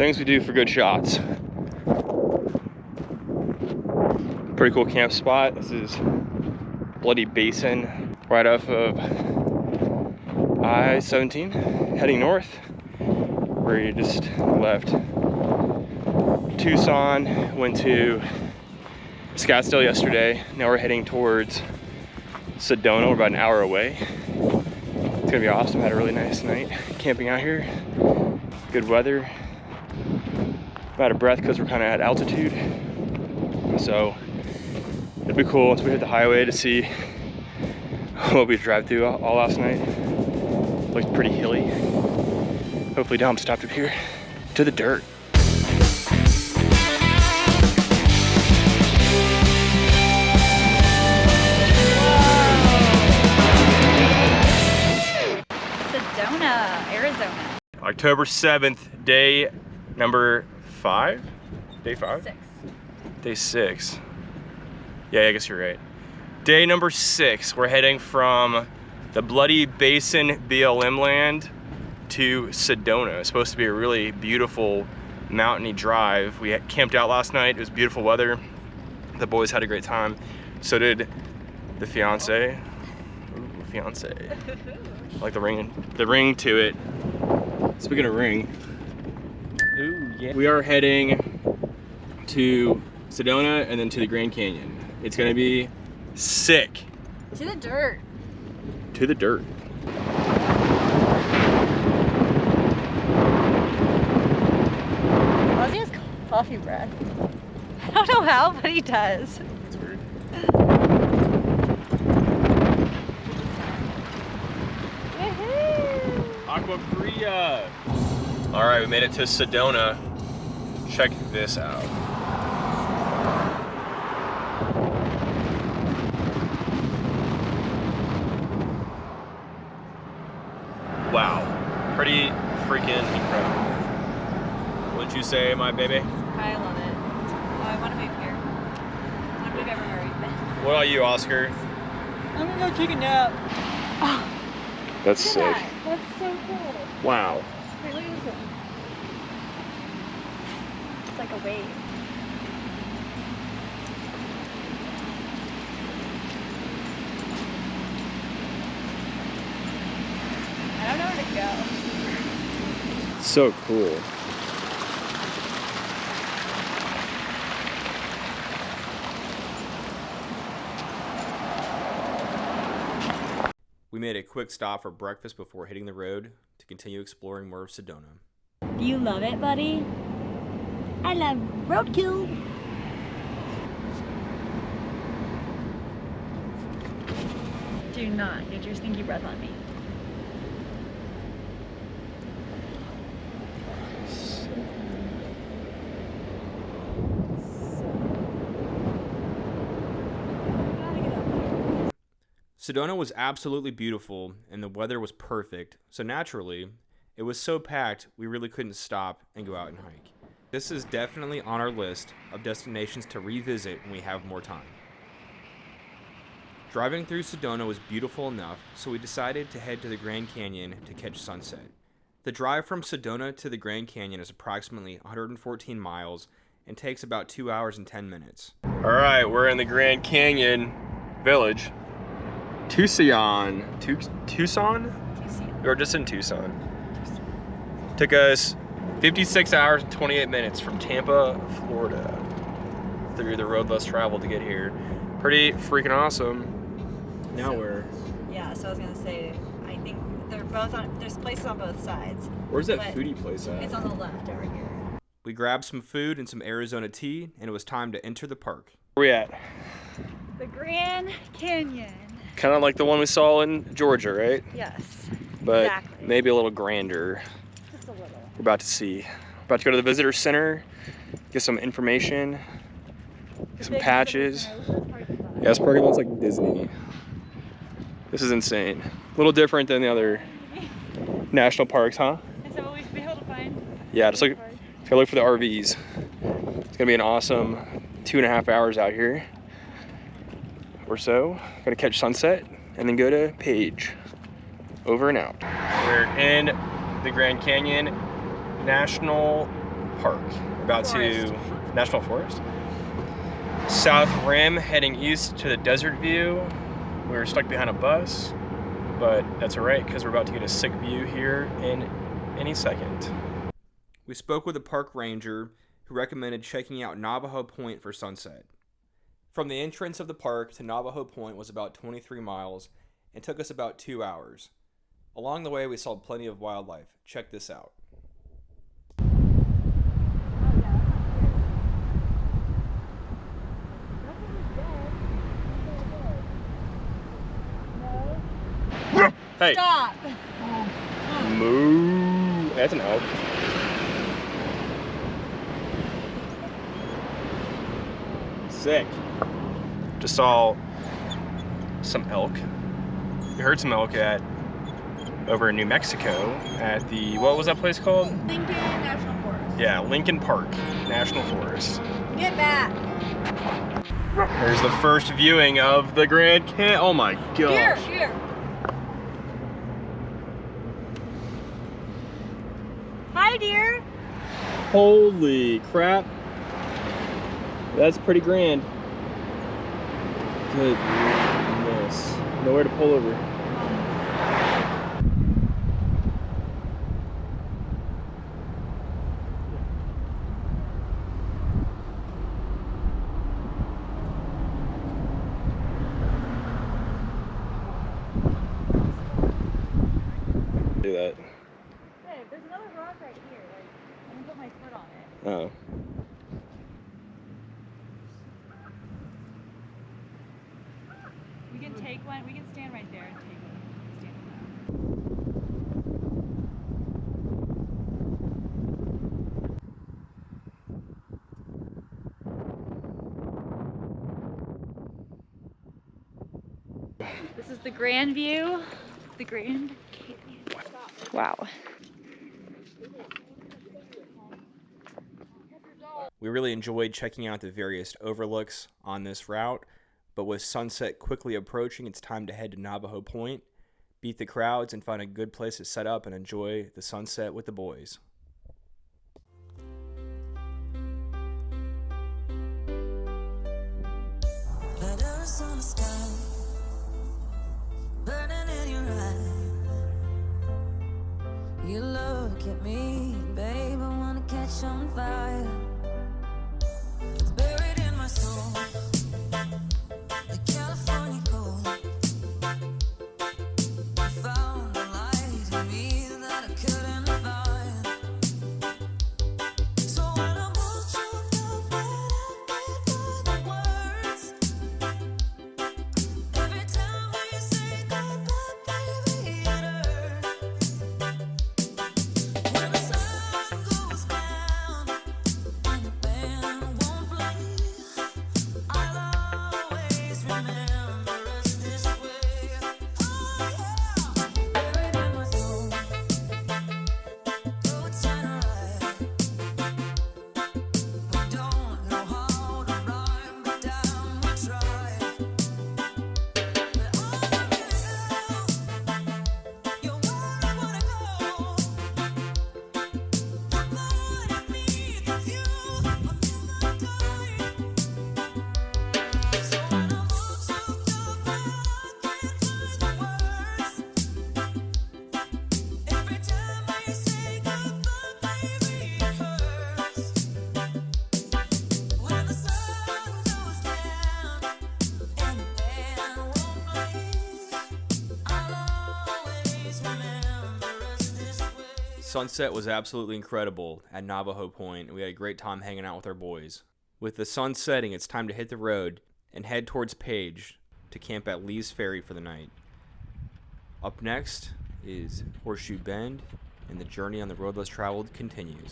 Things we do for good shots. Pretty cool camp spot. This is Bloody Basin, right off of I-17, heading north. We just left Tucson, went to Scottsdale yesterday. Now we're heading towards Sedona. We're about an hour away. It's gonna be awesome. Had a really nice night camping out here. Good weather. I'm out of breath because we're kind of at altitude. So it'd be cool once we hit the highway to see what we drive through all last night. Looks pretty hilly. Hopefully Dom stopped up here to the dirt. Sedona, Arizona. October 7th, day number 5? Day 5? 6. Day 6. Yeah, I guess you're right. Day number 6. We're heading from the Bloody Basin BLM land to Sedona. It's supposed to be a really beautiful mountainy drive. We had camped out last night. It was beautiful weather. The boys had a great time. So did the fiance. Ooh, fiance. Like the ring to it. Speaking of ring. Ooh, yeah. We are heading to Sedona and then to the Grand Canyon. It's gonna be sick. To the dirt. To the dirt. Ozzy has coffee breath. I don't know how, but he does. It's weird. Aqua Fria. All right, we made it to Sedona. Check this out. Wow, pretty freaking incredible. Wouldn't you say, my baby? I love it. Oh, I want to move here. I want to move everywhere we've been. What about you, Oscar? I'm gonna go take a nap. Oh, That's sick. that. That's so cool. Wow. Wait, look at this one. It's like a wave. I don't know where to go. So cool. We made a quick stop for breakfast before hitting the road to continue exploring more of Sedona. Do you love it, buddy? I love roadkill. Do not get your stinky breath on me. Sedona was absolutely beautiful and the weather was perfect, so naturally, it was so packed we really couldn't stop and go out and hike. This is definitely on our list of destinations to revisit when we have more time. Driving through Sedona was beautiful enough, so we decided to head to the Grand Canyon to catch sunset. The drive from Sedona to the Grand Canyon is approximately 114 miles and takes about 2 hours and 10 minutes. All right, we're in the Grand Canyon Village. Tucson? Or just in Tucson. Took us 56 hours and 28 minutes from Tampa, Florida, through the road less traveled to get here. Pretty freaking awesome. Now we're... Yeah, so I was gonna say, I think they're both on, there's places on both sides. Where's that foodie place at? It's on the left over here. We grabbed some food and some Arizona tea, and it was time to enter the park. Where we at? The Grand Canyon. Kind of like the one we saw in Georgia, right? Yes. But exactly. Maybe a little grander. Just a little. We're about to see. About to go to the visitor center, get some information, get some patches. Yeah, this parking lot's like Disney. This is insane. A little different than the other national parks, huh? Is that what we should be able to find? Yeah, just look for the RVs. It's gonna be an awesome 2.5 hours out here or so. Gonna catch sunset and then go to Page. Over and out. We're in the Grand Canyon National Park. We're about Forest. to National Forest. South Rim, heading east to the Desert View. We were stuck behind a bus, but that's all right because we're about to get a sick view here in any second. We spoke with a park ranger who recommended checking out Navajo Point for sunset. From the entrance of the park to Navajo Point was about 23 miles and took us about 2 hours. Along the way, we saw plenty of wildlife. Check this out. Hey. Stop. Moo. That's an elk. Sick. Just saw some elk. We heard some elk over in New Mexico at the, what was that place called? Lincoln National Forest. Yeah, Lincoln Park National Forest. Get back. There's the first viewing of the Grand Canyon. Oh my gosh. Here. Hi, dear. Holy crap. That's pretty grand. Goodness. Nowhere to pull over. Do that. Hey, there's another rock right here. Like, I'm gonna put my foot on it. Oh. We can take one. We can stand right there and take one. Stand on that. This is the Grand View. The Grand Canyon. Wow. We really enjoyed checking out the various overlooks on this route, but with sunset quickly approaching, it's time to head to Navajo Point, beat the crowds, and find a good place to set up and enjoy the sunset with the boys. Letters on the sky, burning in your eyes. You look at me, babe, I wanna catch on fire. It's buried in my soul, the California gold. I found the light in me that I couldn't find. So when I walked you the bed, I the words. Every time we say goodbye, baby, it hurts. When the sun goes down and the band won't play, I'll always remember us this way. Oh yeah, buried in my soul, though it's right. We don't know how to rhyme, but damn, we try. But all I really know, you're where I wanna go. The part of me that's you, I'll never die. So when I walk to the back, I can't find the words. Every time we say goodbye, baby, it hurts. When the sun goes down and the band won't play, I'll always remember us this way. Sunset was absolutely incredible at Navajo Point, and we had a great time hanging out with our boys. With the sun setting, it's time to hit the road and head towards Page to camp at Lee's Ferry for the night. Up next is Horseshoe Bend, and the journey on the road less traveled continues.